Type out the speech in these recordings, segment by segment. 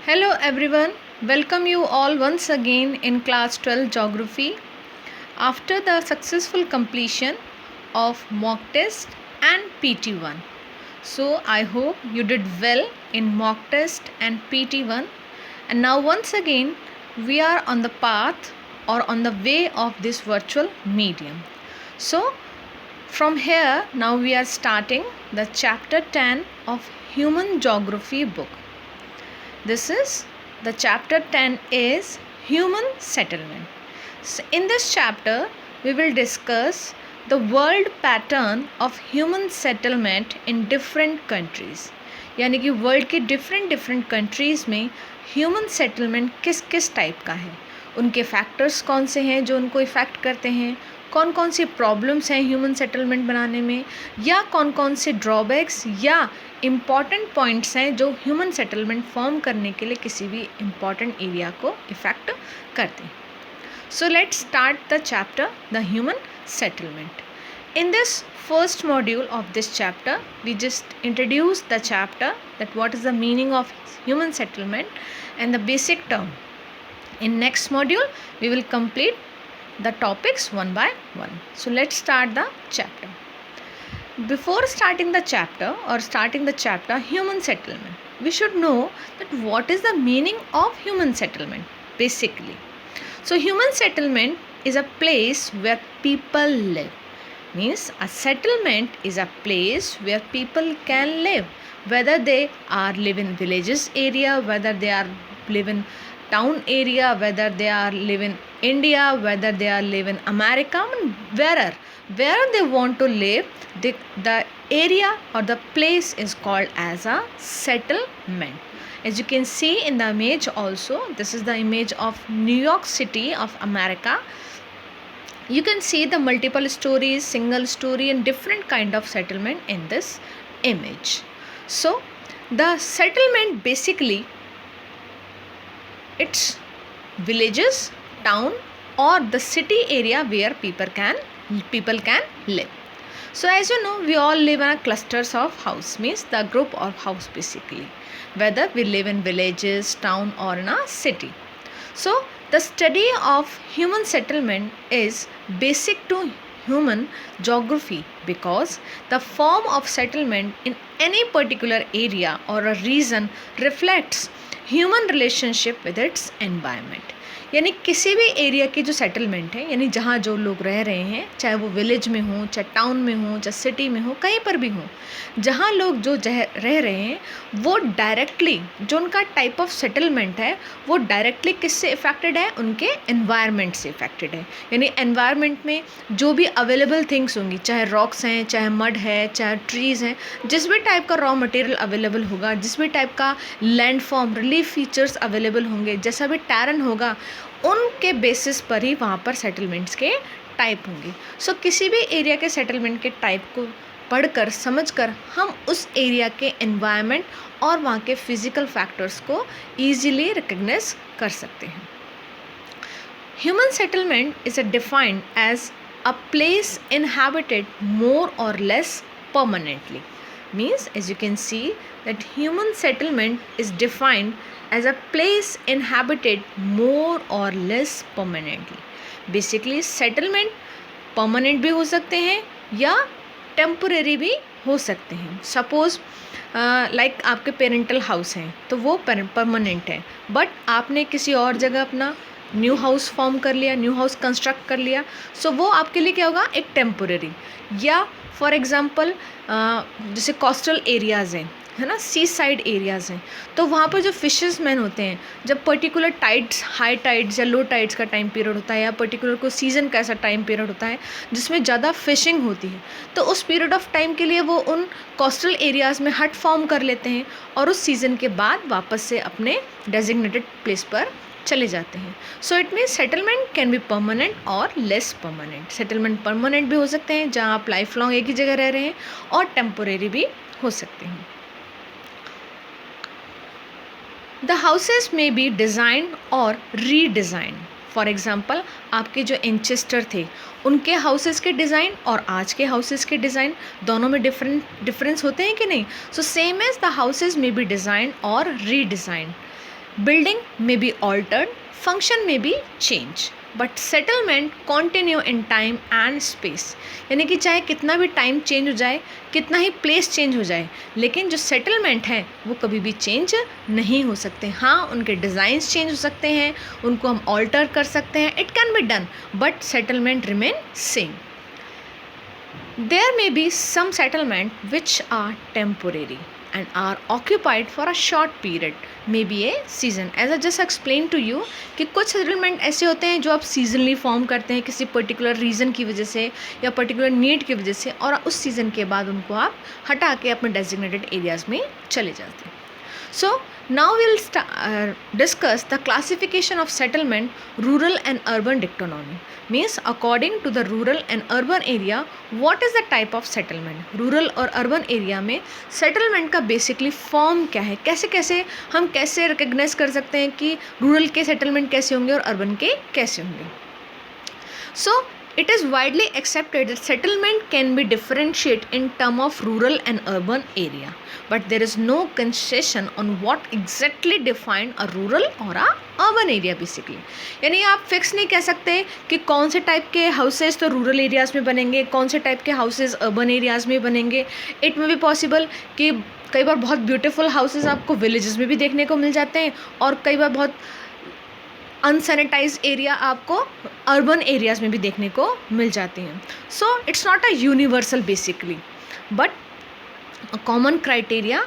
Hello everyone, welcome you all once again in class 12 geography. After the successful completion of mock test and PT1. So I hope you did well in mock test and PT1, and now once again we are on the path or on the way of this virtual medium. So from here now we are starting the chapter 10 of Human Geography book. This is the chapter 10 is human settlement. So in this chapter we will discuss the world pattern of human settlement in different countries. यानी कि world के different countries में human settlement किस किस type का है, उनके factors कौन से हैं जो उनको इफ़ेक्ट करते हैं, कौन कौन सी प्रॉब्लम्स हैं ह्यूमन सेटलमेंट बनाने में, या कौन कौन से ड्रॉबैक्स या इम्पॉर्टेंट पॉइंट्स हैं जो ह्यूमन सेटलमेंट फॉर्म करने के लिए किसी भी इम्पॉर्टेंट एरिया को इफ़ेक्ट करते हैं. So let's start the chapter, the human settlement. In this first module of this chapter, we just introduced the chapter that what is the meaning of human settlement and the basic term. In next module, we will complete the topics one by one. So let's start the chapter. Before starting the chapter, human settlement, we should know that what is the meaning of human settlement basically. So human settlement is a place where people live. Means a settlement is a place where people can live, whether they are live in villages area, whether they are live in town area, whether they are live in India, whether they are live in America, where they want to live, the area or the place is called as a settlement. As you can see in the image also, this is the image of New York City of America. You can see the multiple stories, single story and different kind of settlement in this image. So the settlement basically it's villages, town or the city area where people can live. So as you know, we all live in a clusters of house, means the group of house basically, whether we live in villages, town or in a city. So the study of human settlement is basic to human geography because the form of settlement in any particular area or a region reflects human relationship with its environment. यानी किसी भी area की जो settlement है, यानी जहाँ जो लोग रह रहे हैं, चाहे वो विलेज में हो, चाहे टाउन में हो, चाहे सिटी में हो, कहीं पर भी हो, जहाँ लोग जो रह रहे हैं वो डायरेक्टली जो उनका टाइप ऑफ सेटलमेंट है वो डायरेक्टली किससे इफ़ेक्टेड है, उनके एनवायरनमेंट से इफ़ेक्टेड है. यानी एनवायरनमेंट में जो भी अवेलेबल थिंग्स होंगी, चाहे रॉक्स हैं, चाहे मड है, चाहे ट्रीज़ हैं, जिस भी टाइप का रॉ मटेरियल अवेलेबल होगा, जिस भी टाइप का land form relief features available होंगे, जैसा भी टैरन होगा, उनके बेसिस पर ही वहाँ पर सेटलमेंट्स के टाइप होंगे. सो किसी भी एरिया के सेटलमेंट के टाइप को पढ़कर समझकर हम उस एरिया के एनवायरनमेंट और वहाँ के फिजिकल फैक्टर्स को ईजिली रिकग्नाइज कर सकते हैं. Human settlement is defined as a place inhabited more or less permanently. Means as you can see that human settlement is defined as a place inhabited more or less permanently. Basically settlement permanent भी हो सकते हैं या temporary भी हो सकते हैं. Suppose like आपके पेरेंटल हाउस हैं तो वो परमानेंट है, बट आपने किसी और जगह अपना न्यू हाउस फॉर्म कर लिया, न्यू हाउस कंस्ट्रक्ट कर लिया, सो वो आपके लिए क्या होगा, एक टेम्पोरेरी. या फॉर एग्ज़ाम्पल जैसे कोस्टल एरियाज़ हैं, है ना, सी साइड एरियाज़ हैं, तो वहाँ पर जो फिशर्स मैन होते हैं, जब पर्टिकुलर टाइड्स, हाई टाइड्स या लो टाइड्स का टाइम पीरियड होता है, या पर्टिकुलर को सीज़न का ऐसा टाइम पीरियड होता है जिसमें ज़्यादा फिशिंग होती है, तो उस पीरियड ऑफ टाइम के लिए वो उन कोस्टल एरियाज़ में हट फॉर्म कर लेते हैं और उस सीज़न के बाद वापस से अपने डेजिग्नेटेड प्लेस पर चले जाते हैं. So it means settlement can be permanent और लेस परमानेंट. सेटलमेंट परमानेंट भी हो सकते हैं जहाँ आप लाइफ लॉन्ग एक ही जगह रह रहे हैं, और टेम्पोरेरी भी हो सकते हैं. द हाउसेस में बी डिज़ाइन और रीडिज़ाइन. फॉर एग्ज़ाम्पल आपके जो एंचेस्टर थे उनके हाउसेस के डिज़ाइन और आज के हाउसेस के डिज़ाइन दोनों में डिफरेंस होते हैं कि नहीं. So same as the houses में बी डिज़ाइन और redesign. Building may be altered, function may be changed, but settlement continue in time and space, यानी कि चाहे कितना भी टाइम चेंज हो जाए, कितना ही प्लेस चेंज हो जाए, लेकिन जो सेटलमेंट हैं वो कभी भी चेंज नहीं हो सकते. हाँ, उनके डिज़ाइंस चेंज हो सकते हैं, उनको हम ऑल्टर कर सकते हैं, it can be done, but settlement remain same. There may be some settlement which are temporary and are occupied for a short period, maybe a season. As I just explained to you कि कुछ settlement ऐसे होते हैं जो आप seasonally form करते हैं किसी पर्टिकुलर रीज़न की वजह से या पर्टिकुलर नीड की वजह से, और उस सीज़न के बाद उनको आप हटा के अपने डेजिग्नेटेड एरियाज़ में चले जाते हैं. So now we'll discuss the classification of settlement, rural and urban dictonymy. Means according to the rural and urban area, what is the type of settlement? Rural और urban area में settlement का basically form क्या है, कैसे कैसे हम कैसे recognize कर सकते हैं कि rural के settlement कैसे होंगे और urban के कैसे होंगे. So it is widely accepted that settlement can be differentiated in terms of rural and urban area, but there is no concession on what exactly define a rural or a urban area basically. यानी आप fix नहीं कह सकते कि कौन से type के houses तो रूरल एरियाज़ में बनेंगे, कौन से टाइप के हाउसेज अर्बन एरियाज़ में बनेंगे. इट में भी पॉसिबल कि कई बार बहुत ब्यूटीफुल हाउसेज आपको विलेजेस में भी देखने को मिल जाते हैं और कई बार बहुत अनसैनिटाइज एरिया आपको अर्बन एरियाज़ में भी देखने को मिल जाते हैं. So it's not a universal basically, but a common criteria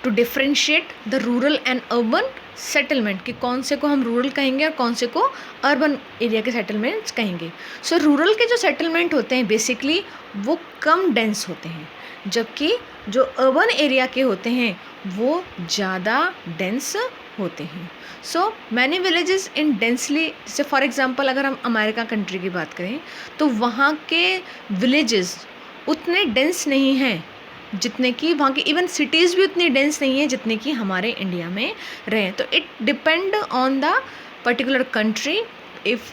to differentiate the rural and urban settlement कि कौन से को हम रूरल कहेंगे और कौन से को अर्बन एरिया के सेटलमेंट्स कहेंगे. सो रूरल के जो सेटलमेंट होते हैं बेसिकली वो कम डेंस होते हैं, जबकि जो अर्बन एरिया के होते हैं वो ज़्यादा डेंस होते हैं. So many villages in densely, जैसे फॉर एग्जांपल अगर हम अमेरिका कंट्री की बात करें तो वहाँ के विलेजेस उतने डेंस नहीं हैं जितने कि वहाँ की, इवन सिटीज़ भी उतनी डेंस नहीं है जितने कि हमारे इंडिया में रहे. तो it depend on the particular country, if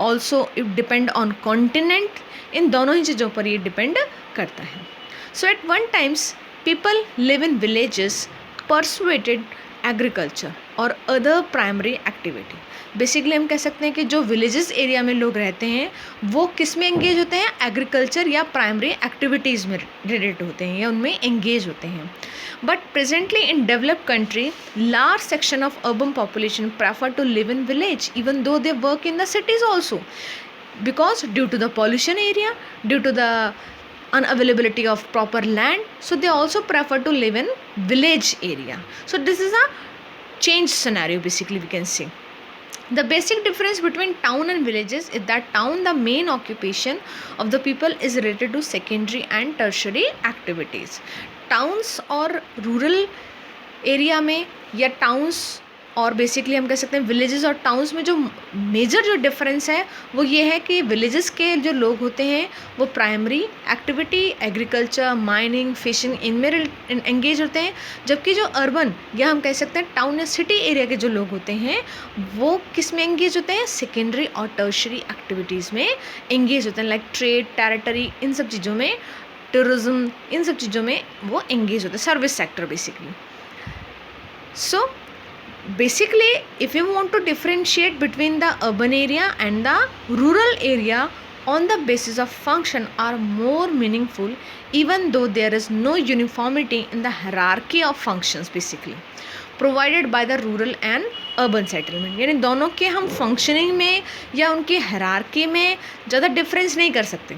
also it depend on continent. इन दोनों ही चीज़ों पर ये डिपेंड करता है. So at one times people live in villages persuaded agriculture और अदर प्राइमरी एक्टिविटी. बेसिकली हम कह सकते हैं कि जो विलेजेस एरिया में लोग रहते हैं वो किस में एंगेज होते हैं, एग्रीकल्चर या प्राइमरी एक्टिविटीज़ में रिलेटेड होते हैं या उनमें एंगेज होते हैं. But presently in developed country large section of urban population prefer to live in village even though they work in the cities also, because due to the pollution area, due to the unavailability of proper land, so they also prefer to live in village area. So this is a change scenario basically we can say. The basic difference between town and villages is that town the main occupation of the people is related to secondary and tertiary activities. Towns और rural area में या towns और basically हम कह सकते हैं villages और towns में जो मेजर जो डिफरेंस है वो ये है कि विलेजेस के जो लोग होते हैं वो primary activity agriculture, mining, fishing इनमें एंगेज होते हैं, जबकि जो अर्बन या हम कह सकते हैं टाउन या सिटी एरिया के जो लोग होते हैं वो किस में एंगेज होते हैं, सेकेंडरी और टर्शरी एक्टिविटीज़ में एंगेज होते हैं, लाइक ट्रेड, टेरिटरी, इन सब चीज़ों में, टूरिज्म, इन सब चीज़ों में वो एंगेज होते हैं, service sector basically. So basically if you want to differentiate between the urban area and the rural area on the basis of function are more meaningful, even though there is no uniformity in the hierarchy of functions basically provided by the rural and urban settlement. यानी दोनों के हम functioning में या उनकी hierarchy में ज़्यादा difference नहीं कर सकते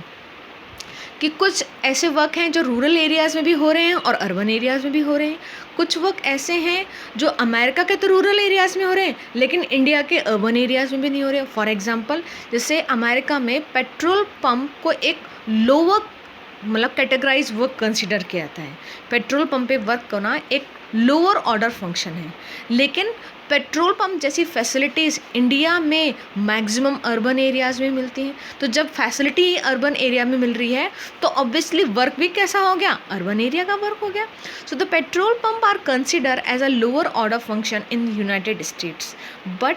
कि कुछ ऐसे वर्क हैं जो रूरल एरियाज़ में भी हो रहे हैं और अर्बन एरियाज़ में भी हो रहे हैं, कुछ वर्क ऐसे हैं जो अमेरिका के तो रूरल एरियाज़ में हो रहे हैं लेकिन इंडिया के अर्बन एरियाज़ में भी नहीं हो रहे. फॉर एग्जांपल जैसे अमेरिका में पेट्रोल पंप को एक लोअर मतलब कैटेगराइज वर्क कंसिडर किया जाता है. पेट्रोल पंप पे वर्क करना एक लोअर ऑर्डर फंक्शन है, लेकिन पेट्रोल पंप जैसी फैसिलिटीज़ इंडिया में मैक्सिमम अर्बन एरियाज़ में मिलती हैं. तो जब फैसिलिटी अर्बन एरिया में मिल रही है तो ऑब्वियसली वर्क भी कैसा हो गया, अर्बन एरिया का वर्क हो गया. So the petrol pump are consider as a lower order function in United States, but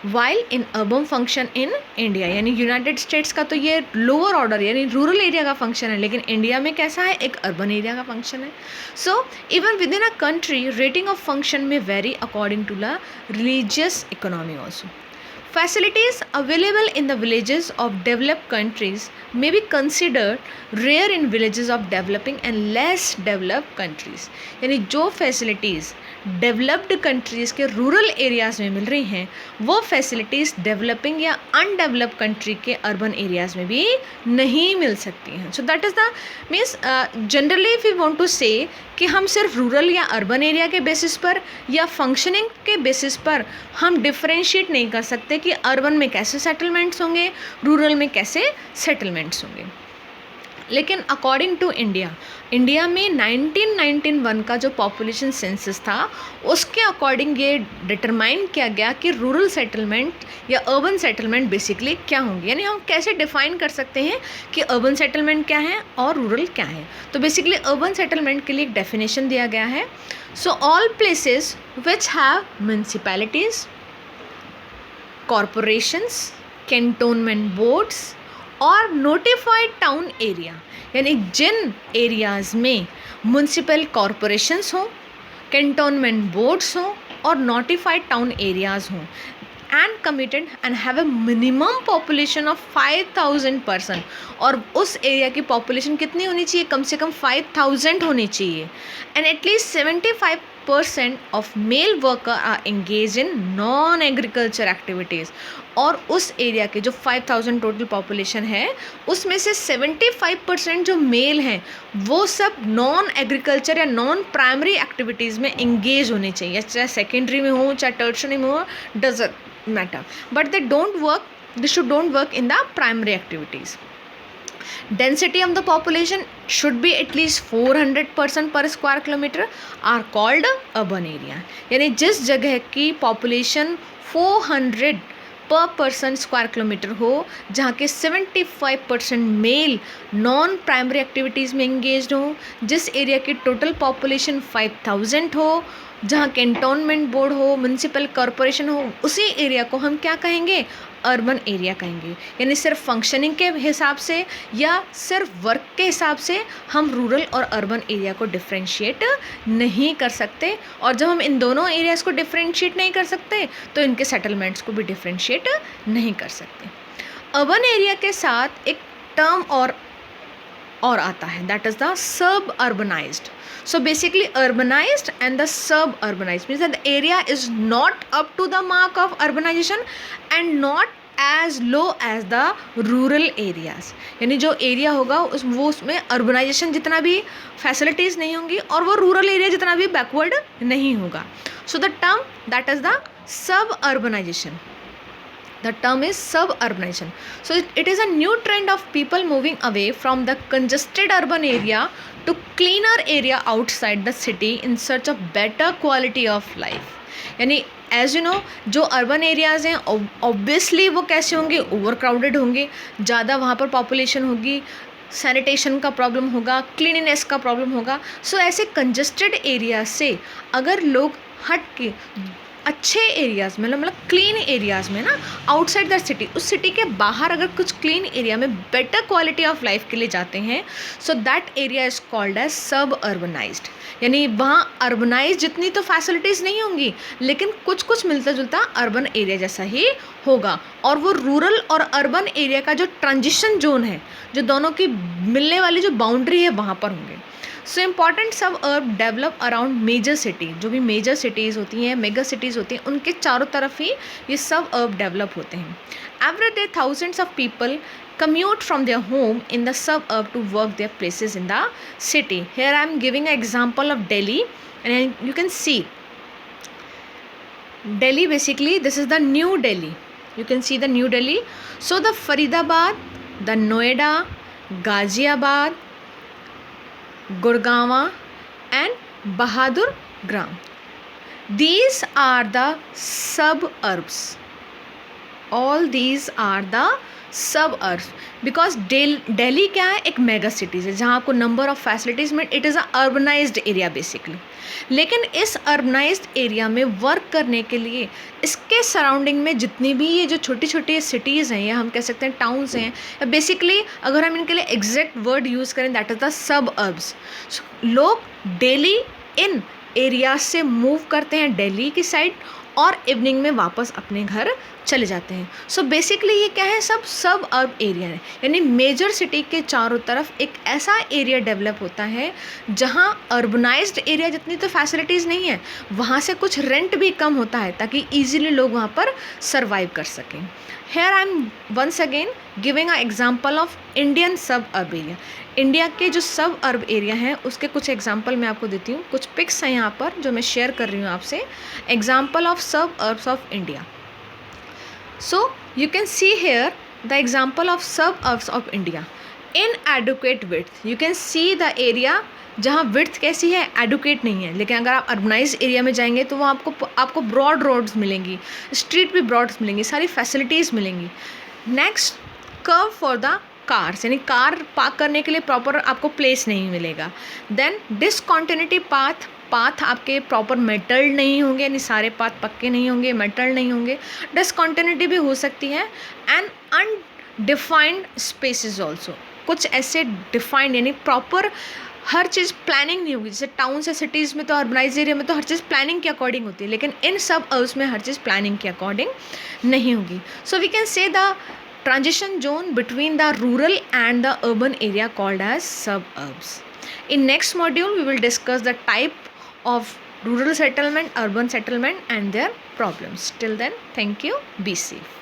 while in urban function in India, यानी यूनाइटेड स्टेट्स का तो ये लोअर ऑर्डर यानी रूरल एरिया का फंक्शन है, लेकिन इंडिया में कैसा है, एक अर्बन एरिया का फंक्शन है. So even within a country rating of function में very according to the religious economy also. Facilities available in the villages of developed countries may be considered rare in villages of developing and less developed countries. यानी जो facilities developed countries के rural areas में मिल रही हैं वो facilities developing या undeveloped country के अर्बन एरियाज़ में भी नहीं मिल सकती हैं. So that is the means generally if you want to say कि हम सिर्फ रूरल या अर्बन एरिया के बेसिस पर या फंक्शनिंग के बेसिस पर हम डिफरेंशिएट नहीं कर सकते कि अर्बन में कैसे सेटलमेंट्स होंगे, रूरल में कैसे सेटलमेंट्स होंगे. लेकिन अकॉर्डिंग टू इंडिया में 1991 का जो पॉपुलेशन सेंसस था उसके अकॉर्डिंग ये डिटरमाइन किया गया कि रूरल सेटलमेंट या अर्बन सेटलमेंट बेसिकली क्या होंगे. यानी हम कैसे डिफाइन कर सकते हैं कि अर्बन सेटलमेंट क्या है और रूरल क्या है. तो बेसिकली अर्बन सेटलमेंट के लिए एक डेफिनेशन दिया गया है. So all places which have municipalities, corporations, cantonment boards और नोटिफाइड टाउन एरिया, यानी जिन एरियाज़ में म्यूनसिपल कॉरपोरेशंस हों, कैंटोनमेंट बोर्ड्स हों और नोटिफाइड टाउन एरियाज़ हों and committed and have a minimum population of 5000 person, और उस एरिया की पॉपुलेशन कितनी होनी चाहिए, कम से कम 5000 होनी चाहिए. And at least 75% of male worker are engage in non agriculture activities. और उस एरिया के जो 5000 टोटल पॉपुलेशन है उसमें से 75% जो मेल हैं वो सब नॉन एग्रीकल्चर या नॉन प्राइमरी एक्टिविटीज़ में एंगेज होने चाहिए, चाहे सेकेंडरी में हो चाहे टर्शरी में हो, doesn't matter, but they should don't work in the primary activities. Density of the population should be at least 400 person per square kilometer are called urban area. यानी जिस जगह की population 400 पर पर्सन स्क्वायर किलोमीटर हो, जहाँ के 75% mail non primary activities में engage हो, जिस एरिया की टोटल पॉपुलेशन 5000 हो, जहाँ कैंटोनमेंट बोर्ड हो, म्यूनसिपल कॉरपोरेशन हो, उसी एरिया को हम क्या कहेंगे, अर्बन एरिया कहेंगे. यानी सिर्फ फंक्शनिंग के हिसाब से या सिर्फ वर्क के हिसाब से हम रूरल और अर्बन एरिया को डिफ्रेंशिएट नहीं कर सकते. और जब हम इन दोनों एरियाज़ को डिफ्रेंशिएट नहीं कर सकते तो इनके सेटलमेंट्स को भी डिफ्रेंशिएट नहीं कर सकते. अर्बन एरिया के साथ एक टर्म और आता है, that is the sub urbanised. So basically urbanized and the suburbanized means that the area is not up to the mark of urbanization and not as low as the rural areas. यानी जो area होगा वो उसमें urbanisation जितना भी facilities नहीं होंगी और वो रूरल एरिया जितना भी बैकवर्ड नहीं होगा. So the term that is the suburbanization. The term is suburbanization. So it is a new trend of people moving away from the congested urban area to cleaner area outside the city in search of better quality of life. यानी as you know जो urban areas हैं obviously वो कैसे होंगे, over crowded होंगे, ज़्यादा वहाँ पर पॉपुलेशन होगी, सैनिटेशन का प्रॉब्लम होगा, क्लीनिनेस का प्रॉब्लम होगा. सो ऐसे कंजस्टेड एरिया से अगर लोग हट के अच्छे एरियाज़ में मतलब क्लीन एरियाज़ में ना, आउटसाइड द सिटी, उस सिटी के बाहर अगर कुछ क्लीन एरिया में बेटर क्वालिटी ऑफ लाइफ के लिए जाते हैं, so that area is called as sub urbanized. यानी वहाँ अर्बनाइज जितनी तो फैसिलिटीज़ नहीं होंगी लेकिन कुछ कुछ मिलता जुलता अर्बन एरिया जैसा ही होगा. और वो रूरल और अर्बन एरिया का जो ट्रांजिशन जोन है, जो दोनों की मिलने वाली जो बाउंड्री है वहाँ पर होंगे. सो इम्पॉर्टेंट सब अर्ब डेवलप अराउंड मेजर सिटी, जो भी मेजर सिटीज़ होती हैं, मेगा सिटीज़ होती हैं, उनके चारों तरफ ही ये सब अर्ब डेवलप होते हैं. Every day thousands of people commute from their home in the suburb to work their places in the city. Here I am giving an example of Delhi and you can see Delhi, basically this is the New Delhi. You can see the New Delhi. So the Faridabad, the Noida, Ghaziabad, Gurgaon and Bahadurgarh. These are the suburbs. All these are the suburbs, because Delhi क्या है, एक mega cities है जहाँ आपको number of facilities में, it is a urbanised area basically. लेकिन इस urbanised area में वर्क करने के लिए इसके सराउंडिंग में जितनी भी ये जो छोटी छोटी सिटीज़ हैं या हम कह सकते हैं टाउन्स हैं, या बेसिकली अगर हम इनके लिए एग्जैक्ट वर्ड यूज़ करें दैट इज़ द सब अर्ब्स। लोग डेली इन एरिया से मूव करते हैं दिल्ली की साइड और इवनिंग में वापस अपने घर चले जाते हैं। सो बेसिकली ये क्या है, सब अर्ब एरिया है, यानी मेजर सिटी के चारों तरफ एक ऐसा एरिया डेवलप होता है जहाँ अर्बनाइज्ड एरिया जितनी तो फैसिलिटीज़ नहीं है, वहाँ से कुछ रेंट भी कम होता है ताकि ईजिली लोग वहाँ पर सर्वाइव कर सकें। Here I am once again giving a example of Indian suburb area. India के जो सब अर्ब एरिया हैं उसके कुछ एग्जाम्पल मैं आपको देती हूँ, कुछ पिक्स हैं यहाँ पर जो मैं शेयर कर रही हूँ आपसे। Example of suburbs of India. So you can see here the example of suburbs of India. Inadequate width. You can see the area जहाँ width कैसी है, एडुकेट नहीं है। लेकिन अगर आप अर्बनाइज एरिया में जाएंगे तो वहाँ आपको ब्रॉड रोड्स मिलेंगी, स्ट्रीट भी ब्रॉड मिलेंगी, सारी फैसिलिटीज़ मिलेंगी। Next, curve for the cars, यानी कार पार्क करने के लिए प्रॉपर आपको प्लेस नहीं मिलेगा। देन डिसकॉन्टिन्यूटी पाथ आपके प्रॉपर मेटल्ड नहीं होंगे, यानी सारे पाथ पक्के नहीं होंगे, मेटल्ड नहीं होंगे, डिसकॉन्टिन्यूटी भी हो सकती है। एंड अनडिफाइंड स्पेसेस ऑल्सो, कुछ ऐसे डिफाइंड यानी प्रॉपर हर चीज़ प्लानिंग नहीं होगी। जैसे टाउन या सिटीज़ में तो अर्बनाइज एरिया में तो हर चीज़ प्लानिंग के अकॉर्डिंग होती है, लेकिन इन सब अर्ब्स में हर चीज़ प्लानिंग के अकॉर्डिंग नहीं होगी। So we can say the transition zone between the rural and the urban area called as suburbs. In next module we will discuss the type of rural settlement, urban settlement and their problems. Till then, thank you, be safe.